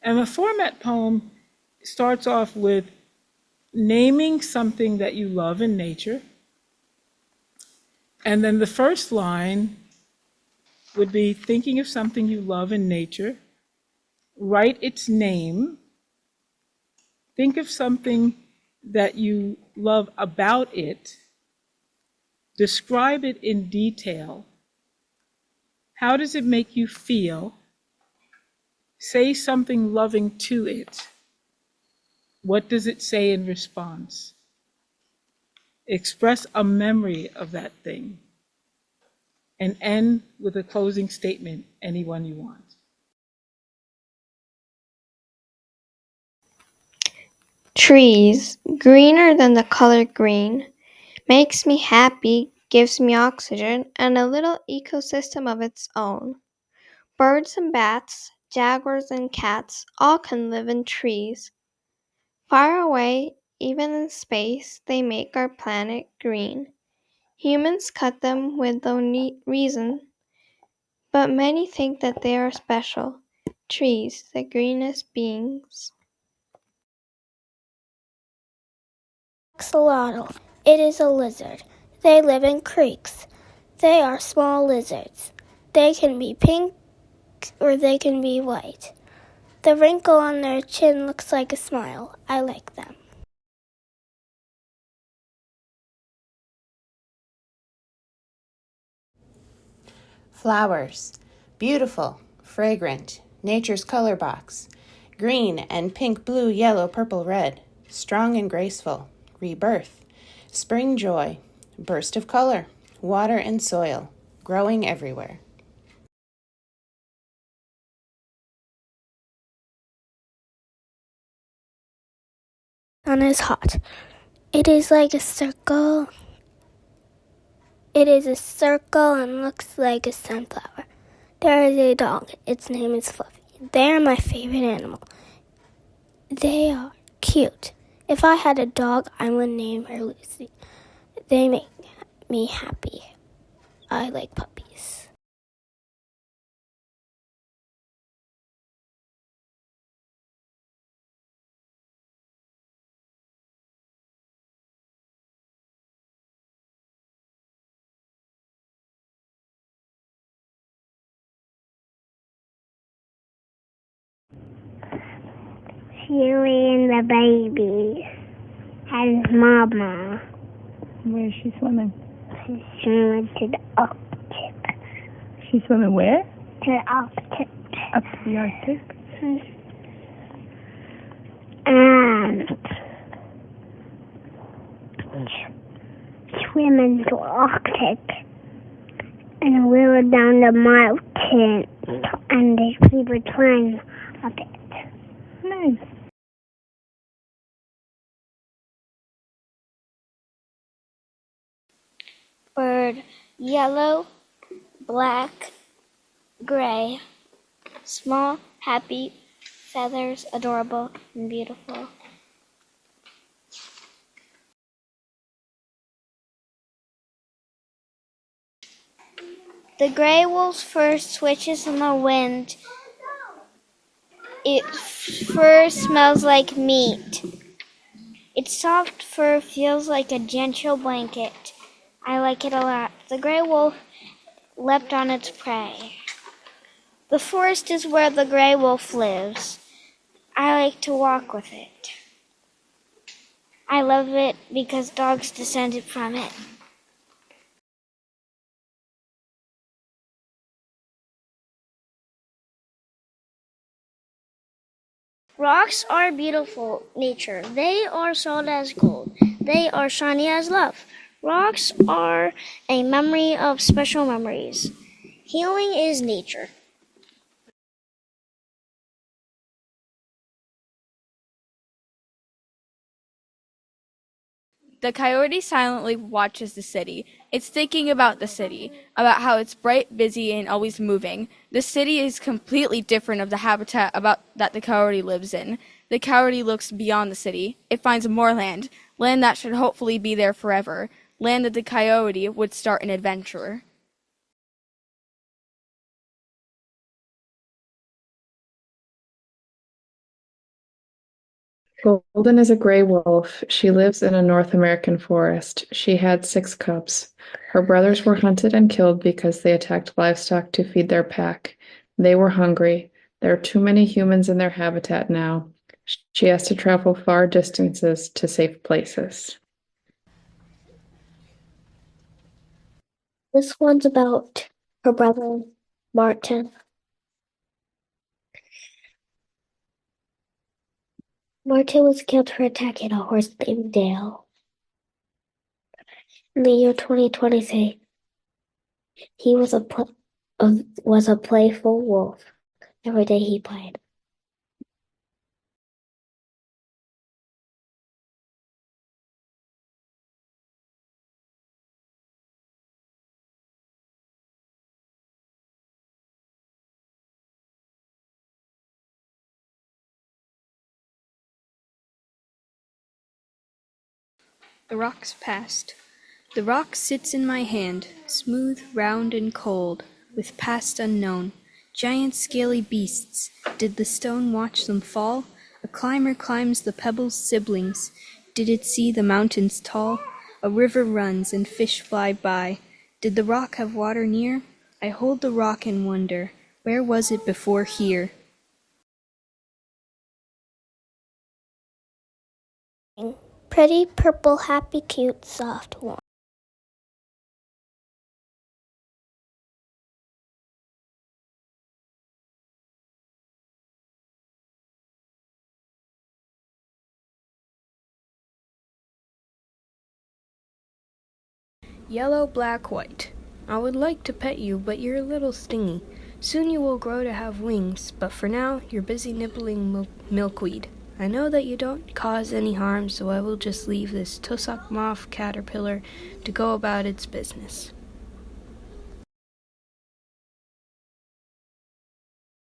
And the format poem starts off with naming something that you love in nature. And then the first line would be thinking of something you love in nature, write its name, think of something that you love about it, describe it in detail. How does it make you feel? Say something loving to it. What does it say in response? Express a memory of that thing. And end with a closing statement, anyone you want. Trees, greener than the color green, makes me happy, gives me oxygen, and a little ecosystem of its own. Birds and bats, jaguars and cats, all can live in trees. Far away, even in space, they make our planet green. Humans cut them with no reason, but many think that they are special. Trees, the greenest beings. Axolotl. It is a lizard. They live in creeks. They are small lizards. They can be pink or they can be white. The wrinkle on their chin looks like a smile. I like them. Flowers. Beautiful, fragrant, nature's color box. Green and pink, blue, yellow, purple, red. Strong and graceful. Rebirth. Spring joy. Burst of color. Water and soil. Growing everywhere. Sun is hot. It is like a circle. It is a circle and looks like a sunflower. There is a dog. Its name is Fluffy. They are my favorite animal. They are cute. If I had a dog, I would name her Lucy. They make me happy. I like puppies. Huey and the baby and Mama. Where is she swimming? She's swimming to the Arctic. She's swimming where? To the Arctic. Up to the Arctic. And swimming to the Arctic. And we were down the mountain. And we were trying a bit. Nice. Bird, yellow, black, gray, small, happy, feathers, adorable, and beautiful. The gray wolf's fur switches in the wind. Its fur smells like meat. Its soft fur feels like a gentle blanket. I like it a lot. The gray wolf leapt on its prey. The forest is where the gray wolf lives. I like to walk with it. I love it because dogs descended from it. Rocks are beautiful nature. They are solid as gold. They are shiny as love. Rocks are a memory of special memories. Healing is nature. The coyote silently watches the city. It's thinking about the city, about how it's bright, busy, and always moving. The city is completely different of the habitat that the coyote lives in. The coyote looks beyond the city. It finds more land, land that should hopefully be there forever, land that the coyote would start an adventure. Golden is a gray wolf. She lives in a North American forest. She had 6 cubs. Her brothers were hunted and killed because they attacked livestock to feed their pack. They were hungry. There are too many humans in their habitat now. She has to travel far distances to safe places. This one's about her brother, Martin. Martin was killed for attacking a horse named Dale. In the year 2023, he was a playful wolf. Every day he played. The rock's past. The rock sits in my hand, smooth, round, and cold, with past unknown. Giant scaly beasts. Did the stone watch them fall? A climber climbs the pebble's siblings. Did it see the mountains tall? A river runs and fish fly by. Did the rock have water near? I hold the rock and wonder, where was it before here? Pretty, purple, happy, cute, soft, warm. Yellow, black, white. I would like to pet you, but you're a little stingy. Soon you will grow to have wings, but for now you're busy nibbling milkweed. I know that you don't cause any harm, so I will just leave this tussock moth caterpillar to go about its business.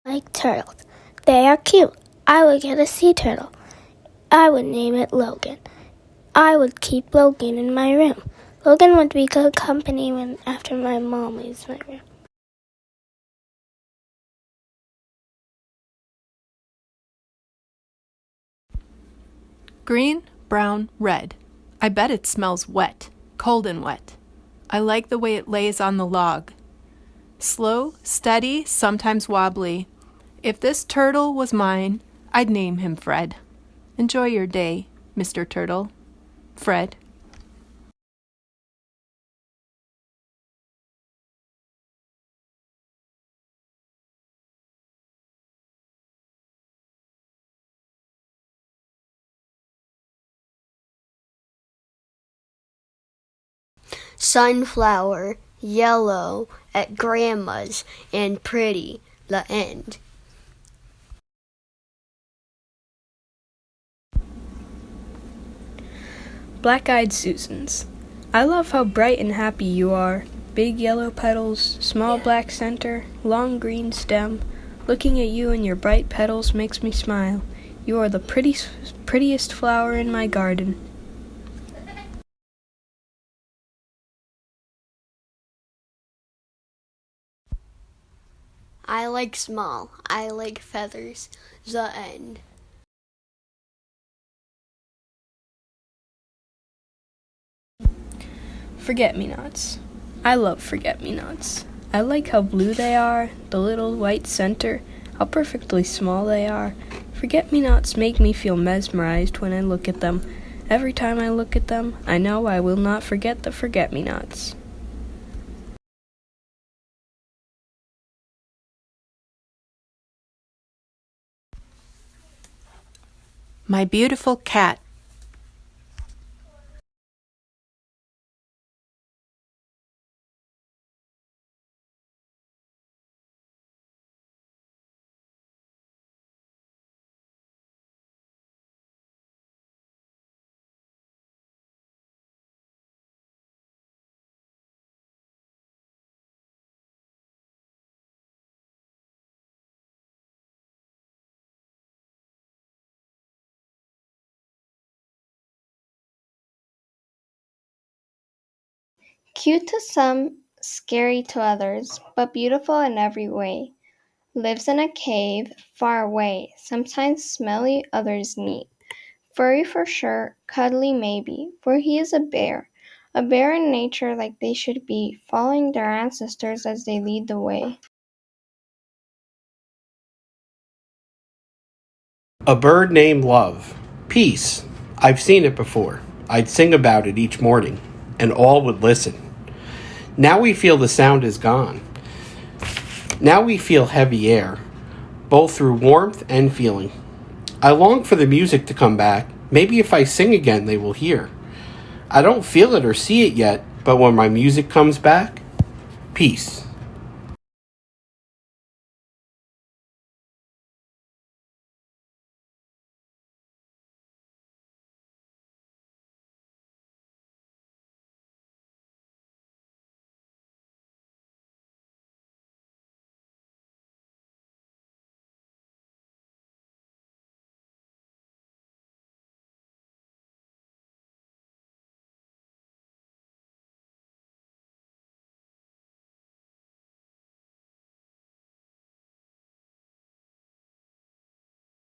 Like turtles. They are cute. I would get a sea turtle. I would name it Logan. I would keep Logan in my room. Logan would be good company after my mom leaves my room. Green, brown, red. I bet it smells wet, cold and wet. I like the way it lays on the log. Slow, steady, sometimes wobbly. If this turtle was mine, I'd name him Fred. Enjoy your day, Mr. Turtle. Fred. Sunflower, yellow, at grandma's, and pretty, the end. Black-eyed Susans. I love how bright and happy you are. Big yellow petals, small black center, long green stem. Looking at you and your bright petals makes me smile. You are the prettiest flower in my garden. I like small. I like feathers. The end. Forget-me-nots. I love forget-me-nots. I like how blue they are, the little white center, how perfectly small they are. Forget-me-nots make me feel mesmerized when I look at them. Every time I look at them, I know I will not forget the forget-me-nots. My beautiful cat. Cute to some, scary to others, but beautiful in every way. Lives in a cave, far away, sometimes smelly, others neat. Furry for sure, cuddly maybe, for he is a bear in nature like they should be, following their ancestors as they lead the way. A bird named Love. Peace. I've seen it before. I'd sing about it each morning, and all would listen. Now we feel the sound is gone. Now we feel heavy air, both through warmth and feeling. I long for the music to come back. Maybe if I sing again, they will hear. I don't feel it or see it yet, but when my music comes back, peace.